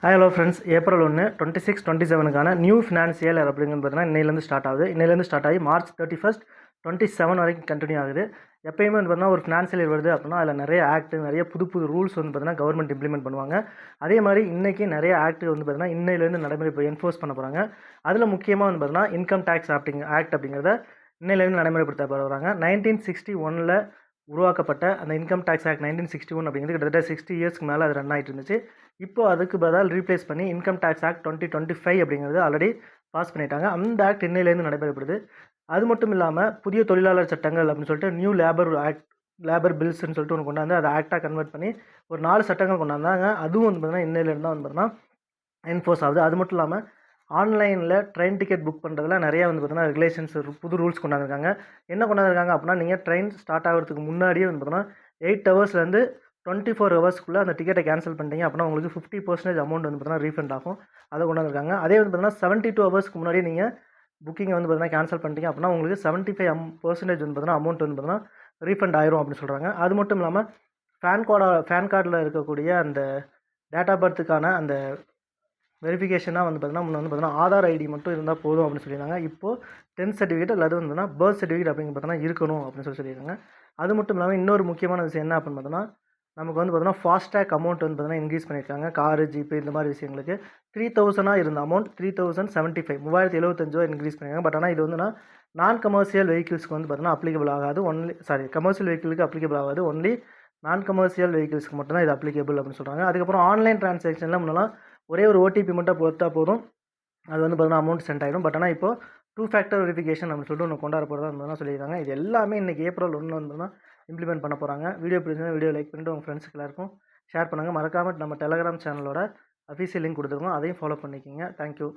Hi hello friends, April 1 26 27க்கான new financial year அப்படிங்கிறது பார்த்தீங்கன்னா இன்னையிலேருந்து ஸ்டார்ட் ஆகுது. இன்னையிலேருந்து ஸ்டார்ட் ஆகி மார்ச் 31 27 வரைக்கும் கண்டினியூ ஆகுது. எப்பயுமே வந்து பார்த்தீங்கன்னா ஒரு ஃபினான்சியல் இயர் வருது அப்படின்னா அதில் நிறைய ஆக்ட், நிறைய புது புது ரூல்ஸ் வந்து பார்த்தீங்கன்னா கவர்மெண்ட் இம்ப்ளிமெண்ட் பண்ணுவாங்க. அதே மாதிரி இன்றைக்கி நிறைய ஆக்ட் வந்து பார்த்தீங்கன்னா இன்னையிலேருந்து நடைமுறை இப்போ என்ஃபோர்ஸ் பண்ண போகிறாங்க. அதில் முக்கியமாக வந்து பார்த்தீங்கன்னா இன்கம் டேக்ஸ் ஆக்ட் அப்படிங்கிறத இன்னையிலேருந்து நடைமுறைப்படுத்த போகிறாங்க. 1961 உருவாக்கப்பட்ட அந்த இன்கம் டேக்ஸ் ஆக்ட் 1961 அப்படிங்கிறது கிட்டத்தட்ட 60 இயர்ஸ்க்கு மேலே அது ரன் ஆகிட்டு இருந்துச்சு. இப்போ அதுக்கு பதில் ரீப்ளேஸ் பண்ணி இன்கம் டேக்ஸ் ஆக்ட் 2025 அப்படிங்கிறது ஆல்ரெடி பாஸ் பண்ணிட்டாங்க. அந்த ஆக்ட் இன்னையிலேருந்து நடைபெறப்படுது. அது மட்டும் இல்லாமல் புதிய தொழிலாளர் சட்டங்கள் அப்படின்னு சொல்லிட்டு நியூ லேபர் பில்ஸ்ன்னு சொல்லிட்டு ஒன்று கொண்டாந்து அதை ஆக்டாக கன்வெர்ட் பண்ணி ஒரு 4 சட்டங்கள் கொண்டாந்தாங்க. அதுவும் வந்து பார்த்தீங்கன்னா இன்னையிலேருந்து தான் வந்து பார்த்தீங்கன்னா என்ஃபோர்ஸ் ஆகுது. அது மட்டும் இல்லாமல் ஆன்லைனில் ட்ரெயின் டிக்கெட் புக் பண்ணுறதுல நிறையா வந்து பார்த்தீங்கன்னா ரெகுலேஷன்ஸ் புது ரூல்ஸ் கொண்டாந்துருக்காங்க. என்ன கொண்டாந்துருக்காங்க அப்படின்னா, நீங்கள் ட்ரெயின் ஸ்டார்ட் ஆகிறதுக்கு முன்னாடியே வந்து பார்த்தீங்கன்னா 8 ஹவர்ஸ்லேருந்து 24 ஹவர்ஸ்க்குள்ளே அந்த டிக்கெட்டை கேன்சல் பண்ணிட்டீங்க அப்படின்னா உங்களுக்கு 50% அமௌண்ட் வந்து பார்த்தீங்கன்னா ரீஃபண்ட் ஆகும். அதை கொண்டாந்துருக்காங்க. அதே வந்து பார்த்தீங்கன்னா 72 ஹவர்ஸ்க்கு முன்னாடியே நீங்கள் புக்கிங்கை வந்து பார்த்தீங்கன்னா கேன்சல் பண்ணிட்டீங்க அப்படின்னா உங்களுக்கு 75% வந்து பார்த்தீங்கன்னா அமௌண்ட் வந்து பார்த்தீங்கன்னா ரீஃபண்ட் ஆயிரும் அப்படின்னு சொல்கிறாங்க. அது மட்டும் இல்லாமல் பேன் கார்டில் இருக்கக்கூடிய அந்த டேட் ஆஃப் பர்த்துக்கான அந்த வெரிஃபிகேஷனாக வந்து பார்த்தீங்கன்னா முன்ன வந்து பார்த்தீங்கன்னா ஆதார் ஐடி மட்டும் இருந்தால் போதும் அப்படின்னு சொல்லியிருந்தாங்க. இப்போது 10th சர்டிஃபிகேட் அல்லது வந்து பர்த் சர்டிஃபிகேட் அப்படின்னு பார்த்தீங்கன்னா இருக்கணும் அப்படின்னு சொல்லியிருக்காங்க. அது மட்டும் இல்லாமல் இன்னொரு முக்கியமான விஷயம் என்ன அப்படின்னு பார்த்தோன்னா, நமக்கு வந்து பார்த்தீங்கன்னா ஃபாஸ்டேக் அமௌண்ட் வந்து பார்த்தீங்கன்னா இன்க்ரீஸ் பண்ணியிருக்காங்க. காரு, ஜிபே இந்த மாதிரி விஷயங்களுக்கு 3000 இருந்த அமௌண்ட் 3075 3075 இன்க்ரீஸ் பண்ணியிருக்காங்க. பட் ஆனால் இது வந்து நான் கமர்ஷியல் வெஹிக்கிள்ஸ்க்கு வந்து பார்த்தீங்கன்னா அப்ளிகபிள் ஆகாது. கமர்ஷியல் வெஹிக்கிளுக்கு அப்ளிகபிள் ஆகாது. ஒன்லி நான் கமர்ஷியல் வெஹிக்கிள்ஸ்க்கு மட்டும் தான் இது அப்ளிகபிள் அப்படின்னு சொல்கிறாங்க. அதுக்கப்புறம் ஆன்லைன் டிரான்சாக்ஷனில் முன்னெல்லாம் ஒரே ஒரு ஓடிபி மட்டும் கொடுத்தா போதும், அது வந்து பார்த்தீங்கன்னா அமௌண்ட் சென்ட் ஆகிடும். பட் ஆனால் இப்போ 2 ஃபேக்டர் வெரிஃபிகேஷன் அப்படின்னு சொல்லிட்டு ஒன்று கொண்டாட போகிறதா வந்து சொல்லியிருக்காங்க. இது எல்லாமே இன்றைக்கி ஏப்ரல் 1 வந்து இம்ப்ளிமெண்ட் பண்ண போகிறாங்க. வீடியோ பிடிச்சிருந்தா வீடியோ லைக் பண்ணிட்டு உங்கள் ஃப்ரெண்ட்ஸ்க்கு எல்லாருக்கும் ஷேர் பண்ணுங்கள். மறக்காமல் நம்ம டெலகிராம் சேனலோட அஃபீஷியல் லிங்க் கொடுத்துருக்கோம், அதையும் ஃபாலோ பண்ணிக்கோங்க. தேங்க்யூ.